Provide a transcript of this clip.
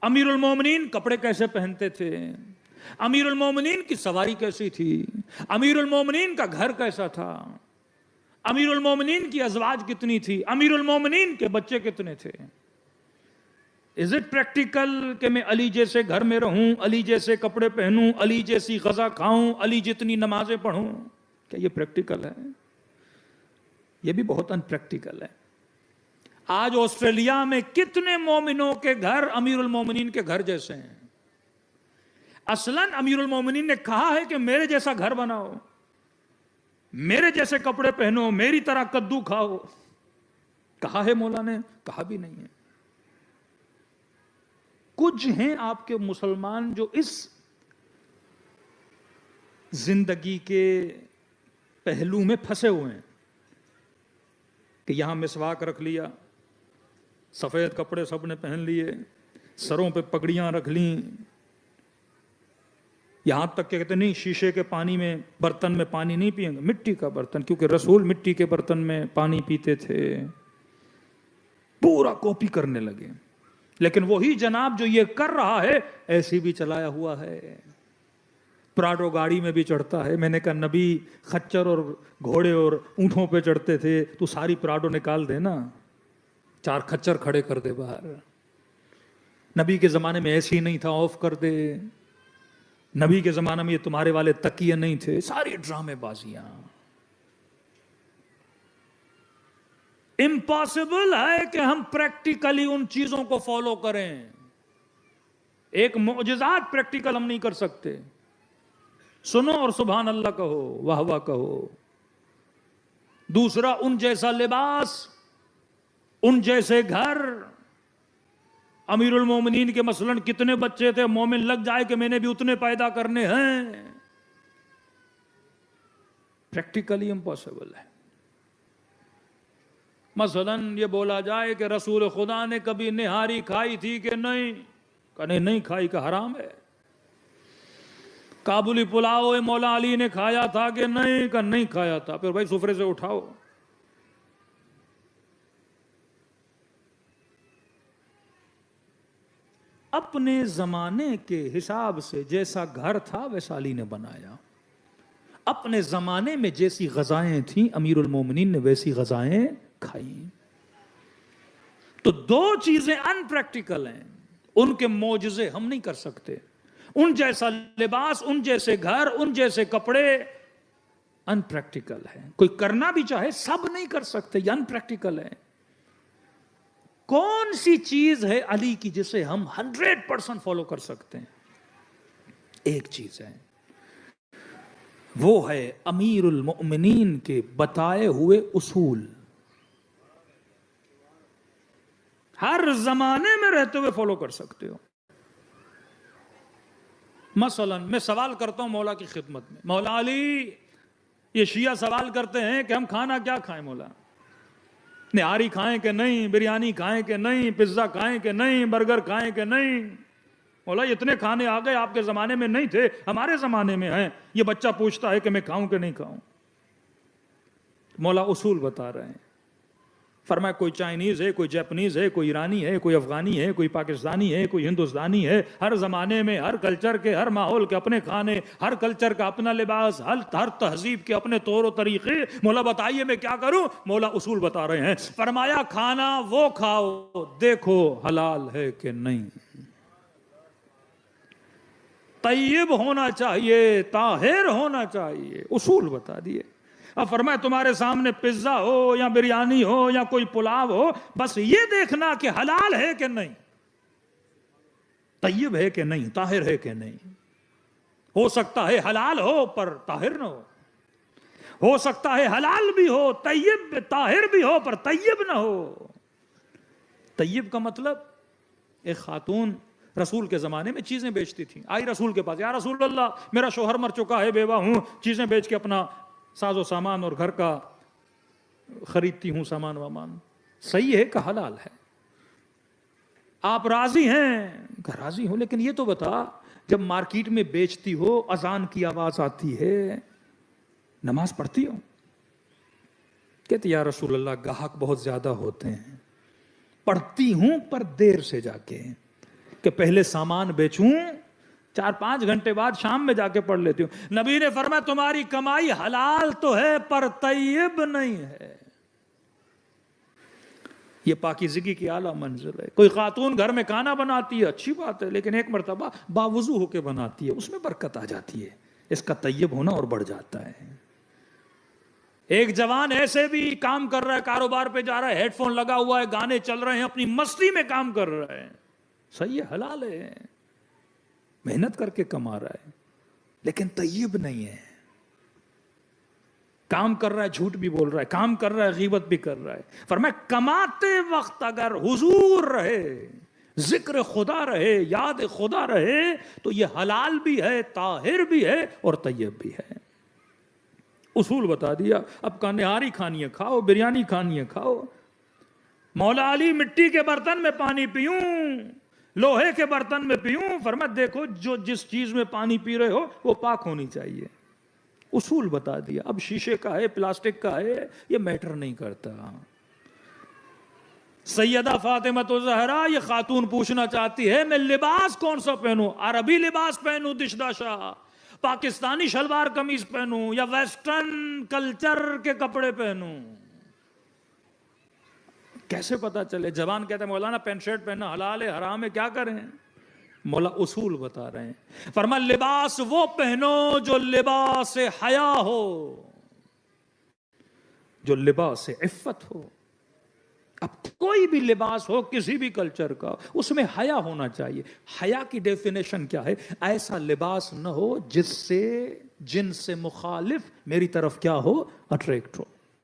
अमीरुल मोमिनीन कपड़े कैसे पहनते थे, अमीरुल मोमिनीन की सवारी कैसी थी, अमीरुल मोमिनीन का घर कैसा था, अमीरुल मोमिनीन की अज़वाज कितनी थी, अमीरुल मोमिनीन के बच्चे कितने थे। इज इट प्रैक्टिकल कि मैं अली जैसे घर में रहूं, अली जैसे कपड़े पहनूं, अली जैसी गजा खाऊं, अली जितनी नमाजें पढ़ूं? क्या ये प्रैक्टिकल है? ये भी बहुत अनप्रैक्टिकल है। आज ऑस्ट्रेलिया में कितने मोमिनों के घर अमीरुल मोमिनीन के घर जैसे हैं। असलन अमीरुल मोमिनीन ने कहा है कि मेरे जैसा घर बनाओ, मेरे जैसे कपड़े पहनो, मेरी तरह कद्दू खाओ। कहा है मौला ने? कहा भी नहीं है। कुछ हैं आपके मुसलमान जो इस जिंदगी के पहलू में फंसे हुए हैं कि यहां मिसवाक रख लिया, सफेद कपड़े सबने पहन लिए, सरों पे पगड़ियां रख ली, यहां तक के कहते नहीं शीशे के पानी में बर्तन में पानी नहीं पिएंगे, मिट्टी का बर्तन, क्योंकि रसूल मिट्टी के बर्तन में पानी पीते थे। पूरा कॉपी करने लगे। लेकिन वही जनाब जो ये कर रहा है ऐसी भी चलाया हुआ है, प्राडो गाड़ी में भी चढ़ता है। मैंने कहा नबी खच्चर और घोड़े और ऊंटों पे चढ़ते थे, तू सारी प्राडो निकाल दे ना, 4 खच्चर खड़े कर दे बाहर। नबी के जमाने में ऐसी नहीं था, ऑफ कर दे। नबी के जमाने में ये तुम्हारे वाले तकिए नहीं थे। सारी ड्रामेबाजियां। इम्पॉसिबल है कि हम प्रैक्टिकली उन चीजों को फॉलो करें। एक मोजज़ात प्रैक्टिकल हम नहीं कर सकते। सुनो और सुभान अल्लाह कहो, वाह वाह कहो। दूसरा, उन जैसा लिबास, उन जैसे घर। अमीरुल मोमिनीन के मसलन कितने बच्चे थे, मोमिन लग जाए कि मैंने भी उतने पैदा करने हैं। प्रैक्टिकली इम्पॉसिबल है। मसलन ये बोला जाए कि रसूल खुदा ने कभी निहारी खाई थी कि नहीं? कहने नहीं खाई, का हराम है। काबुली पुलाव मौला अली ने खाया था कि नहीं? का नहीं खाया था। फिर भाई सुफरे से उठाओ। अपने जमाने के हिसाब से जैसा घर था वैसा अली ने बनाया। अपने जमाने में जैसी गजाएं थी अमीरुल मोमिनीन ने वैसी गजाएं खाई। तो 2 चीजें अनप्रैक्टिकल हैं, उनके मौजज़े हम नहीं कर सकते। उन जैसा लिबास, उन जैसे घर, उन जैसे कपड़े अनप्रैक्टिकल है। कोई करना भी चाहे सब नहीं कर सकते, ये अनप्रैक्टिकल है। कौन सी चीज है अली की जिसे हम 100% फॉलो कर सकते हैं? एक चीज है, वो है अमीरुल मोमिनीन के बताए हुए उसूल। हर जमाने में रहते हुए फॉलो कर सकते हो। मसलन मैं सवाल करता हूं मौला की खिदमत में, मौला अली, ये शिया सवाल करते हैं कि हम खाना क्या खाएं मौला? निहारी खाएं कि नहीं, बिरयानी खाएं कि नहीं, पिज्जा खाएं कि नहीं, बर्गर खाएं कि नहीं? मौला इतने खाने आ गए, आपके जमाने में नहीं थे, हमारे जमाने में हैं। ये बच्चा पूछता है कि मैं खाऊं कि नहीं खाऊं। मौला उसूल बता रहे हैं। फरमाया कोई चाइनीज है, कोई जापानीज है, कोई ईरानी है, कोई अफगानी है, कोई पाकिस्तानी है, कोई हिंदुस्तानी है। हर जमाने में हर कल्चर के, हर माहौल के अपने खाने, हर कल्चर का अपना लिबास, हर तहजीब के अपने तौर और तरीके। मौला बताइए मैं क्या करूं? मौला उसूल बता रहे हैं। फरमाया खाना वो खाओ देखो हलाल है कि नहीं, तय्यब होना चाहिए, ताहिर होना चाहिए। उसूल बता दिए। अब फरमाया तुम्हारे सामने पिज्जा हो या बिरयानी हो या कोई पुलाव हो, बस ये देखना कि हलाल है कि नहीं, तय्यब है कि नहीं, ताहिर है कि नहीं। हो सकता है हलाल हो पर ताहिर ना हो सकता है हलाल भी हो, तय्यब ताहिर भी हो पर तय्यब ना हो। तय्यब का मतलब, एक खातून रसूल के जमाने में चीजें बेचती थी, आई रसूल के पास, या रसूल अल्लाह मेरा शोहर मर चुका है, बेवा हूं, चीजें बेच के अपना साजो सामान और घर का खरीदती हूं, सामान वामान। सही है का हलाल है? आप राजी हैं? का राजी हूं, लेकिन ये तो बता, जब मार्केट में बेचती हो, अजान की आवाज आती है, नमाज पढ़ती हो? कहती या रसूल अल्लाह ग्राहक बहुत ज्यादा होते हैं, पढ़ती हूं पर देर से जाके। कि पहले सामान बेचूं, 4-5 घंटे बाद शाम में जाके पढ़ लेती हूं। नबी ने फरमाया तुम्हारी कमाई हलाल तो है पर तैयब नहीं है। ये पाकीज़गी की आला मंजिल है। कोई खातून घर में खाना बनाती है, अच्छी बात है, लेकिन एक मर्तबा बावुज़ू होके बनाती है, उसमें बरकत आ जाती है, इसका तैयब होना और बढ़ जाता है। एक जवान ऐसे भी काम कर रहा है, कारोबार पे जा रहा है, हेडफोन लगा हुआ है, गाने चल रहे हैं, अपनी मस्ती में काम कर रहा है, सही है, हलाल है, मेहनत करके कमा रहा है, लेकिन तैयब नहीं है। काम कर रहा है, झूठ भी बोल रहा है, काम कर रहा है, गीबत भी कर रहा है। फरमाया कमाते वक्त अगर हुजूर रहे, जिक्र खुदा रहे, याद खुदा रहे, तो ये हलाल भी है, ताहिर भी है और तैयब भी है। उसूल बता दिया। अब का निहारी खानी है खाओ, बिरयानी खानी है खाओ। मौला अली मिट्टी के बर्तन में पानी पीऊं, लोहे के बर्तन में पीऊं? फरमाया देखो जो जिस चीज में पानी पी रहे हो वो पाक होनी चाहिए। उसूल बता दिया। अब शीशे का है, प्लास्टिक का है, ये मैटर नहीं करता। सैयदा फातिमा तो ज़हरा ये खातून पूछना चाहती है मैं लिबास कौन सा पहनूं? अरबी लिबास पहनूं दिशदाशा, पाकिस्तानी शलवार कमीज पहनूं, या वेस्टर्न कल्चर के कपड़े पहनूं? कैसे पता चले? जवान कहते हैं मौलाना पैंट शर्ट पहनना हलाल है, हराम है, क्या करें? मौला उसूल बता रहे हैं। फरमा लिबास वो पहनो जो लिबास हया हो, जो लिबास इफ्फत हो। अब कोई भी लिबास हो किसी भी कल्चर का, उसमें हया होना चाहिए। हया की डेफिनेशन क्या है? ऐसा लिबास न हो जिससे जिनसे मुखालिफ मेरी तरफ क्या हो, अट्रैक्ट हो।